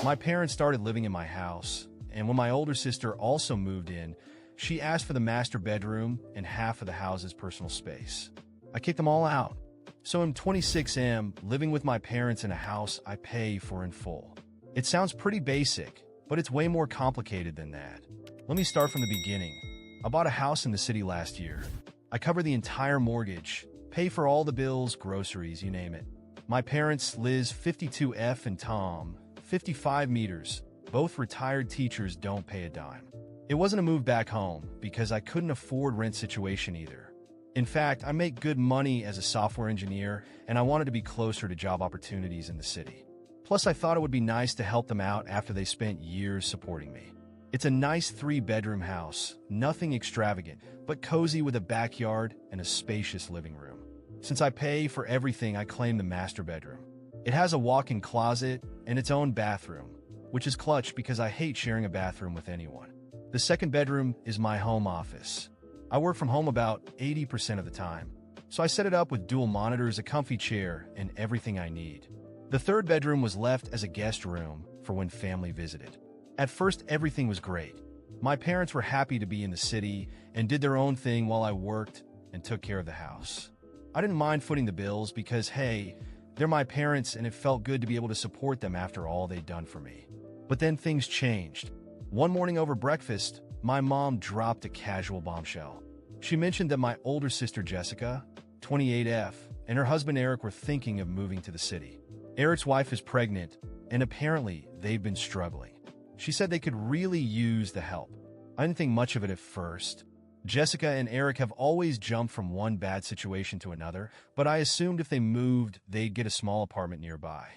My parents started living in my house, and when my older sister also moved in, she asked for the master bedroom and half of the house's personal space. I kicked them all out. So I'm 26M, living with my parents in a house I pay for in full. It sounds pretty basic, but it's way more complicated than that. Let me start from the beginning. I bought a house in the city last year. I cover the entire mortgage, pay for all the bills, groceries, you name it. My parents, Liz, 52F, and Tom, 55 meters, both retired teachers, don't pay a dime. It wasn't a move back home because I couldn't afford rent situation either. In fact, I make good money as a software engineer, and I wanted to be closer to job opportunities in the city. Plus, I thought it would be nice to help them out after they spent years supporting me. It's a nice 3-bedroom house, nothing extravagant, but cozy with a backyard and a spacious living room. Since I pay for everything, I claim the master bedroom. It has a walk-in closet and its own bathroom, which is clutch because I hate sharing a bathroom with anyone. The second bedroom is my home office. I work from home about 80% of the time, so I set it up with dual monitors, a comfy chair, and everything I need. The third bedroom was left as a guest room for when family visited. At first, everything was great. My parents were happy to be in the city and did their own thing while I worked and took care of the house. I didn't mind footing the bills because, hey, they're my parents and it felt good to be able to support them after all they'd done for me. But then things changed. One morning over breakfast, my mom dropped a casual bombshell. She mentioned that my older sister Jessica, 28F, and her husband Eric were thinking of moving to the city. Eric's wife is pregnant, and apparently they've been struggling. She said they could really use the help. I didn't think much of it at first. Jessica and Eric have always jumped from one bad situation to another, but I assumed if they moved, they'd get a small apartment nearby.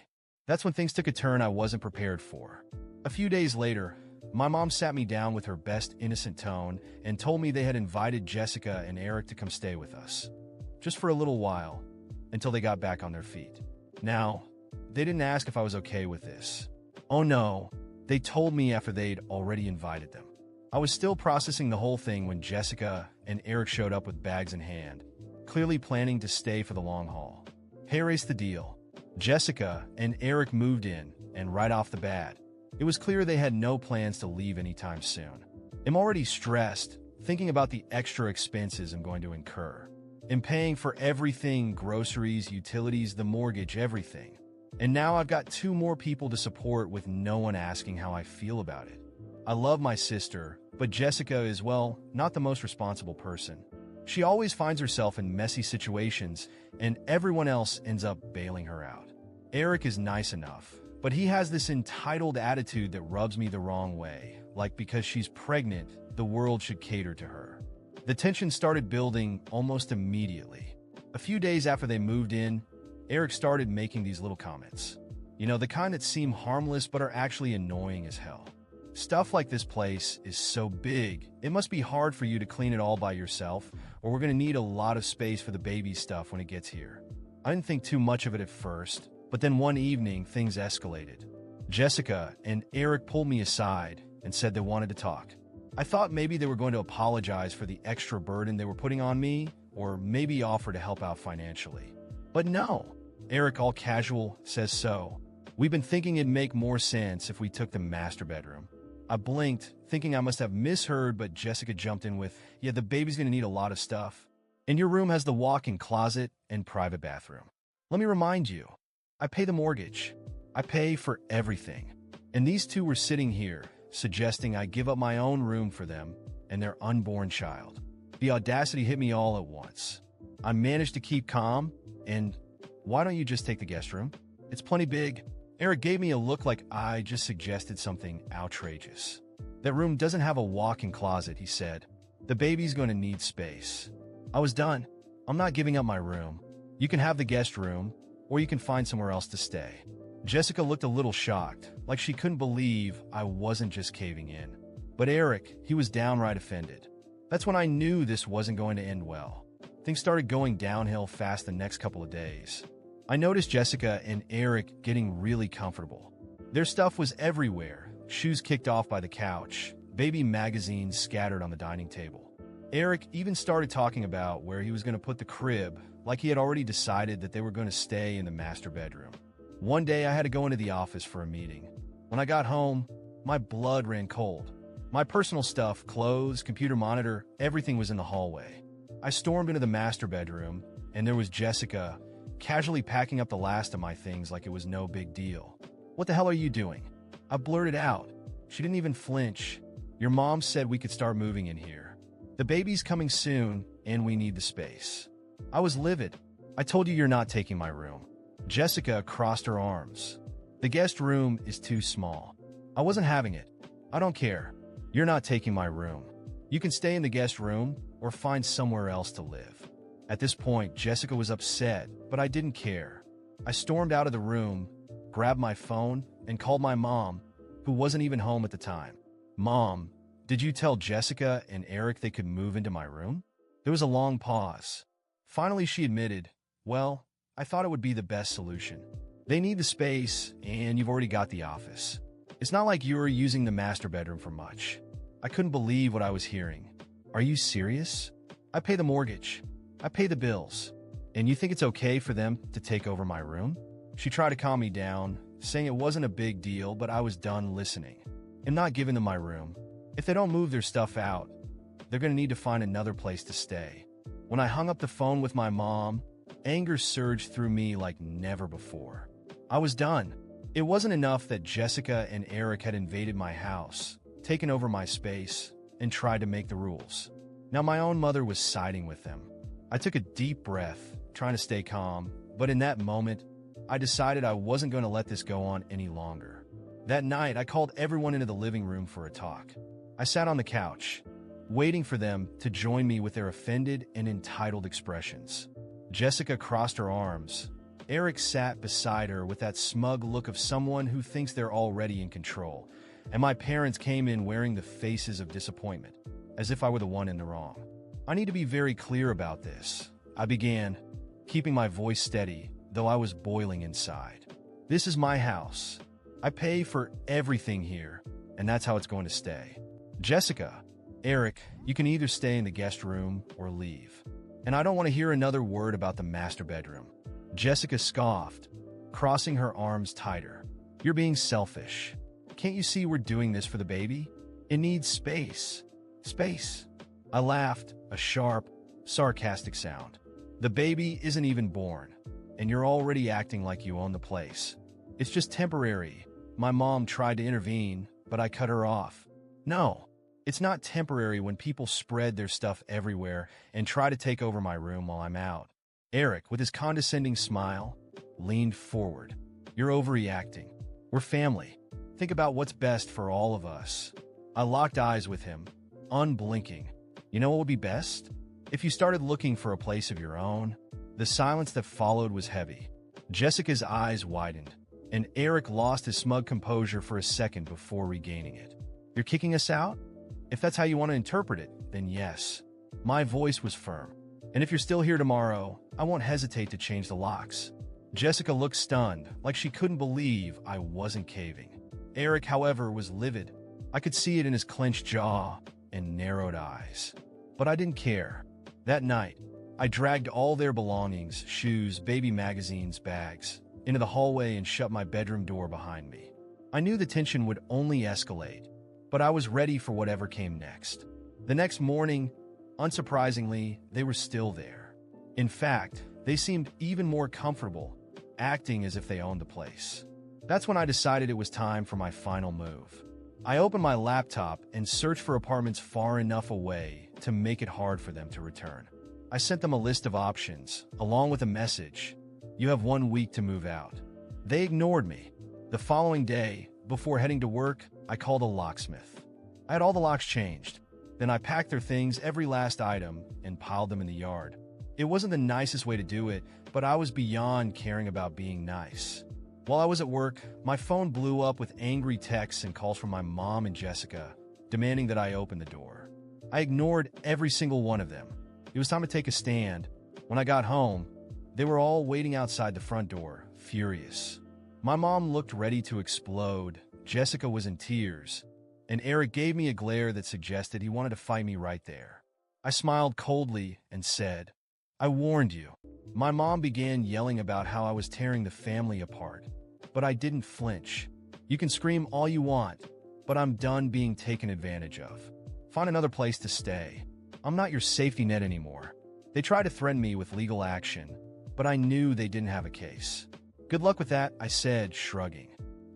That's when things took a turn I wasn't prepared for. A few days later, my mom sat me down with her best innocent tone and told me they had invited Jessica and Eric to come stay with us. Just for a little while, until they got back on their feet. Now, they didn't ask if I was okay with this. Oh no, they told me after they'd already invited them. I was still processing the whole thing when Jessica and Eric showed up with bags in hand, clearly planning to stay for the long haul. Here's the deal. Jessica and Eric moved in, and right off the bat, it was clear they had no plans to leave anytime soon. I'm already stressed, thinking about the extra expenses I'm going to incur. I'm paying for everything, groceries, utilities, the mortgage, everything. And now I've got 2 more people to support with no one asking how I feel about it. I love my sister, but Jessica is, well, not the most responsible person. She always finds herself in messy situations, and everyone else ends up bailing her out. Eric is nice enough, but he has this entitled attitude that rubs me the wrong way, like because she's pregnant, the world should cater to her. The tension started building almost immediately. A few days after they moved in, Eric started making these little comments. You know, the kind that seem harmless but are actually annoying as hell. Stuff like, this place is so big, it must be hard for you to clean it all by yourself, or we're gonna need a lot of space for the baby stuff when it gets here. I didn't think too much of it at first, but then one evening things escalated. Jessica and Eric pulled me aside and said they wanted to talk. I thought maybe they were going to apologize for the extra burden they were putting on me, or maybe offer to help out financially. But no, Eric, all casual, says so. We've been thinking it'd make more sense if we took the master bedroom. I blinked, thinking I must have misheard, but Jessica jumped in with, yeah, the baby's gonna need a lot of stuff. And your room has the walk-in closet and private bathroom. Let me remind you, I pay the mortgage. I pay for everything. And these 2 were sitting here, suggesting I give up my own room for them and their unborn child. The audacity hit me all at once. I managed to keep calm, and why don't you just take the guest room? It's plenty big. Eric gave me a look like I just suggested something outrageous. That room doesn't have a walk-in closet, he said. The baby's going to need space. I was done. I'm not giving up my room. You can have the guest room, or you can find somewhere else to stay. Jessica looked a little shocked, like she couldn't believe I wasn't just caving in. But Eric, he was downright offended. That's when I knew this wasn't going to end well. Things started going downhill fast the next couple of days. I noticed Jessica and Eric getting really comfortable. Their stuff was everywhere, shoes kicked off by the couch, baby magazines scattered on the dining table. Eric even started talking about where he was going to put the crib, like he had already decided that they were going to stay in the master bedroom. One day I had to go into the office for a meeting. When I got home, my blood ran cold. My personal stuff, clothes, computer monitor, everything was in the hallway. I stormed into the master bedroom, and there was Jessica, casually packing up the last of my things like it was no big deal. "What the hell are you doing?" I blurted out. She didn't even flinch. "Your mom said we could start moving in here. The baby's coming soon, and we need the space." I was livid. "I told you you're not taking my room." Jessica crossed her arms. "The guest room is too small." I wasn't having it. "I don't care. You're not taking my room. You can stay in the guest room or find somewhere else to live." At this point, Jessica was upset, but I didn't care. I stormed out of the room, grabbed my phone, and called my mom, who wasn't even home at the time. "Mom, did you tell Jessica and Eric they could move into my room?" There was a long pause. Finally, she admitted, "Well, I thought it would be the best solution. They need the space, and you've already got the office. It's not like you were using the master bedroom for much." I couldn't believe what I was hearing. "Are you serious? I pay the mortgage. I pay the bills. And you think it's okay for them to take over my room?" She tried to calm me down, saying it wasn't a big deal, but I was done listening. "I'm not giving them my room. If they don't move their stuff out, they're going to need to find another place to stay." When I hung up the phone with my mom, anger surged through me like never before. I was done. It wasn't enough that Jessica and Eric had invaded my house, taken over my space, and tried to make the rules. Now my own mother was siding with them. I took a deep breath, trying to stay calm, but in that moment, I decided I wasn't going to let this go on any longer. That night, I called everyone into the living room for a talk. I sat on the couch, waiting for them to join me with their offended and entitled expressions. Jessica crossed her arms. Eric sat beside her with that smug look of someone who thinks they're already in control, and my parents came in wearing the faces of disappointment, as if I were the one in the wrong. "I need to be very clear about this," I began, keeping my voice steady, though I was boiling inside. "This is my house. I pay for everything here, and that's how it's going to stay. Jessica, Eric, you can either stay in the guest room or leave. And I don't want to hear another word about the master bedroom." Jessica scoffed, crossing her arms tighter. "You're being selfish. Can't you see we're doing this for the baby? It needs space. Space." I laughed, a sharp, sarcastic sound. "The baby isn't even born, and you're already acting like you own the place. It's just temporary." My mom tried to intervene, but I cut her off. "No, it's not temporary when people spread their stuff everywhere and try to take over my room while I'm out." Eric, with his condescending smile, leaned forward. "You're overreacting. We're family. Think about what's best for all of us." I locked eyes with him, unblinking. "You know what would be best? If you started looking for a place of your own." The silence that followed was heavy. Jessica's eyes widened, and Eric lost his smug composure for a second before regaining it. "You're kicking us out? If that's how you want to interpret it, then yes." My voice was firm. "And if you're still here tomorrow, I won't hesitate to change the locks." Jessica looked stunned, like she couldn't believe I wasn't caving. Eric, however, was livid. I could see it in his clenched jaw and narrowed eyes. But I didn't care. That night, I dragged all their belongings, shoes, baby magazines, bags, into the hallway and shut my bedroom door behind me. I knew the tension would only escalate, but I was ready for whatever came next. The next morning, unsurprisingly, they were still there. In fact, they seemed even more comfortable, acting as if they owned the place. That's when I decided it was time for my final move. I opened my laptop and searched for apartments far enough away to make it hard for them to return. I sent them a list of options, along with a message: "You have 1 week to move out." They ignored me. The following day, before heading to work, I called a locksmith. I had all the locks changed. Then I packed their things, every last item, and piled them in the yard. It wasn't the nicest way to do it, but I was beyond caring about being nice. While I was at work, my phone blew up with angry texts and calls from my mom and Jessica, demanding that I open the door. I ignored every single one of them. It was time to take a stand. When I got home, they were all waiting outside the front door, furious. My mom looked ready to explode, Jessica was in tears, and Eric gave me a glare that suggested he wanted to fight me right there. I smiled coldly and said, "I warned you." My mom began yelling about how I was tearing the family apart, but I didn't flinch. You can scream all you want, but I'm done being taken advantage of. Find another place to stay. I'm not your safety net anymore. They tried to threaten me with legal action, but I knew they didn't have a case. Good luck with that, I said, shrugging.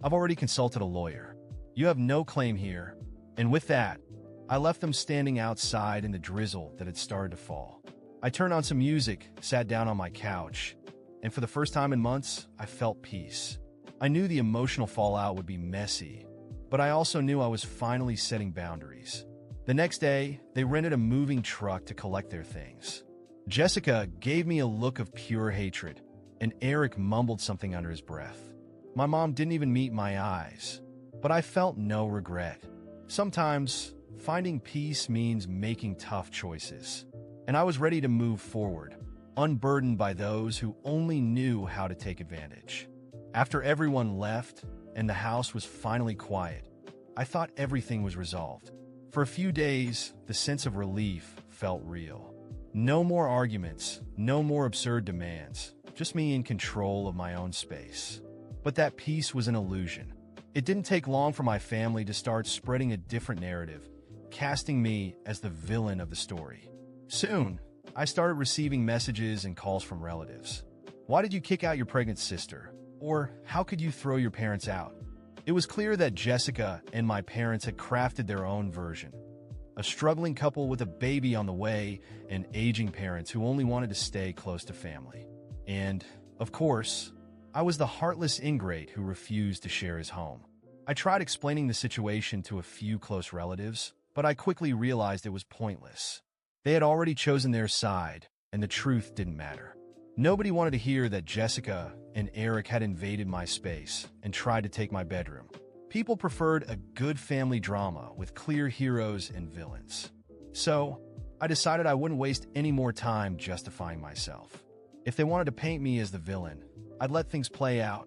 I've already consulted a lawyer. You have no claim here. And with that, I left them standing outside in the drizzle that had started to fall. I turned on some music, sat down on my couch, and for the first time in months, I felt peace. I knew the emotional fallout would be messy, but I also knew I was finally setting boundaries. The next day, they rented a moving truck to collect their things. Jessica gave me a look of pure hatred, and Eric mumbled something under his breath. My mom didn't even meet my eyes, but I felt no regret. Sometimes, finding peace means making tough choices, and I was ready to move forward, unburdened by those who only knew how to take advantage. After everyone left and the house was finally quiet, I thought everything was resolved. For a few days, the sense of relief felt real. No more arguments, no more absurd demands, just me in control of my own space. But that peace was an illusion. It didn't take long for my family to start spreading a different narrative, casting me as the villain of the story. Soon, I started receiving messages and calls from relatives. Why did you kick out your pregnant sister? Or how could you throw your parents out? It was clear that Jessica and my parents had crafted their own version. A struggling couple with a baby on the way and aging parents who only wanted to stay close to family. And, of course, I was the heartless ingrate who refused to share his home. I tried explaining the situation to a few close relatives, but I quickly realized it was pointless. They had already chosen their side, and the truth didn't matter. Nobody wanted to hear that Jessica and Eric had invaded my space and tried to take my bedroom. People preferred a good family drama with clear heroes and villains. So, I decided I wouldn't waste any more time justifying myself. If they wanted to paint me as the villain, I'd let things play out.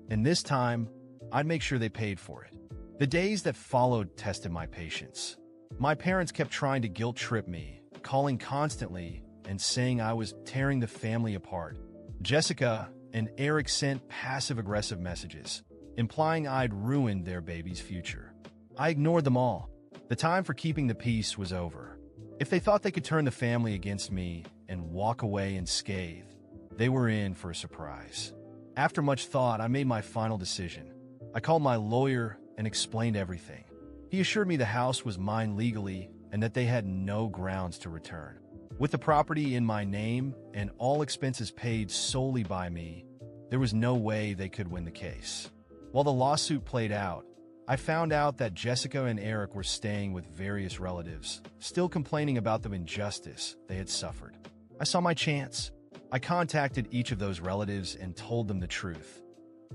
And this time, I'd make sure they paid for it. The days that followed tested my patience. My parents kept trying to guilt-trip me, calling constantly and saying I was tearing the family apart. Jessica and Eric sent passive-aggressive messages, implying I'd ruined their baby's future. I ignored them all. The time for keeping the peace was over. If they thought they could turn the family against me and walk away unscathed, they were in for a surprise. After much thought, I made my final decision. I called my lawyer and explained everything. He assured me the house was mine legally and that they had no grounds to return. With the property in my name and all expenses paid solely by me, there was no way they could win the case. While the lawsuit played out, I found out that Jessica and Eric were staying with various relatives, still complaining about the injustice they had suffered. I saw my chance. I contacted each of those relatives and told them the truth.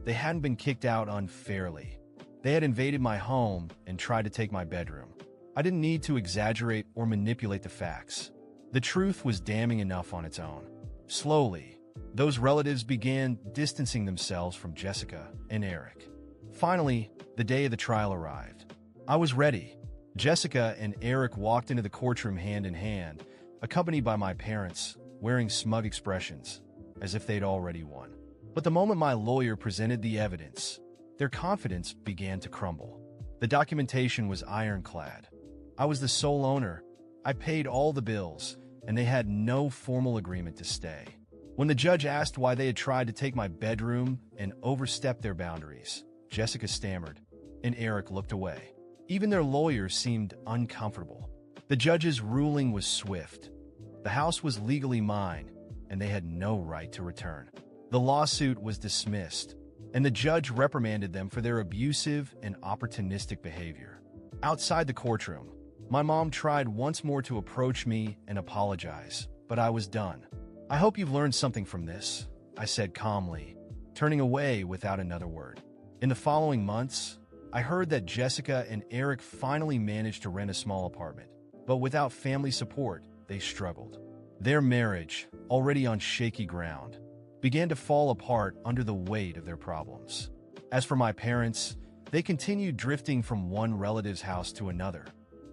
They hadn't been kicked out unfairly. They had invaded my home and tried to take my bedroom. I didn't need to exaggerate or manipulate the facts. The truth was damning enough on its own. Slowly, those relatives began distancing themselves from Jessica and Eric. Finally, the day of the trial arrived. I was ready. Jessica and Eric walked into the courtroom hand in hand, accompanied by my parents, wearing smug expressions, as if they'd already won. But the moment my lawyer presented the evidence, their confidence began to crumble. The documentation was ironclad. I was the sole owner. I paid all the bills, and they had no formal agreement to stay. When the judge asked why they had tried to take my bedroom and overstep their boundaries, Jessica stammered, and Eric looked away. Even their lawyers seemed uncomfortable. The judge's ruling was swift. The house was legally mine, and they had no right to return. The lawsuit was dismissed, and the judge reprimanded them for their abusive and opportunistic behavior. Outside the courtroom, my mom tried once more to approach me and apologize, but I was done. I hope you've learned something from this, I said calmly, turning away without another word. In the following months, I heard that Jessica and Eric finally managed to rent a small apartment, but without family support, they struggled. Their marriage, already on shaky ground, began to fall apart under the weight of their problems. As for my parents, they continued drifting from one relative's house to another,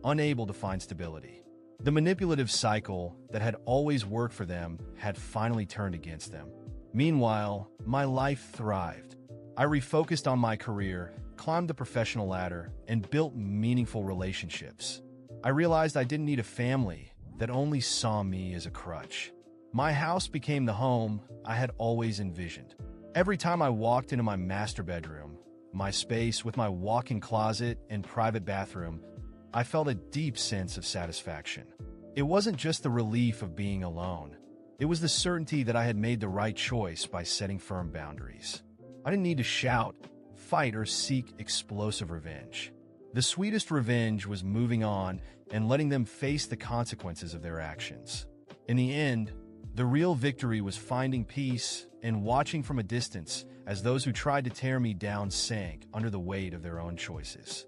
unable to find stability. The manipulative cycle that had always worked for them had finally turned against them. Meanwhile, my life thrived. I refocused on my career, climbed the professional ladder, and built meaningful relationships. I realized I didn't need a family that only saw me as a crutch. My house became the home I had always envisioned. Every time I walked into my master bedroom, my space with my walk-in closet and private bathroom, I felt a deep sense of satisfaction. It wasn't just the relief of being alone. It was the certainty that I had made the right choice by setting firm boundaries. I didn't need to shout, fight, or seek explosive revenge. The sweetest revenge was moving on and letting them face the consequences of their actions. In the end, the real victory was finding peace and watching from a distance as those who tried to tear me down sank under the weight of their own choices.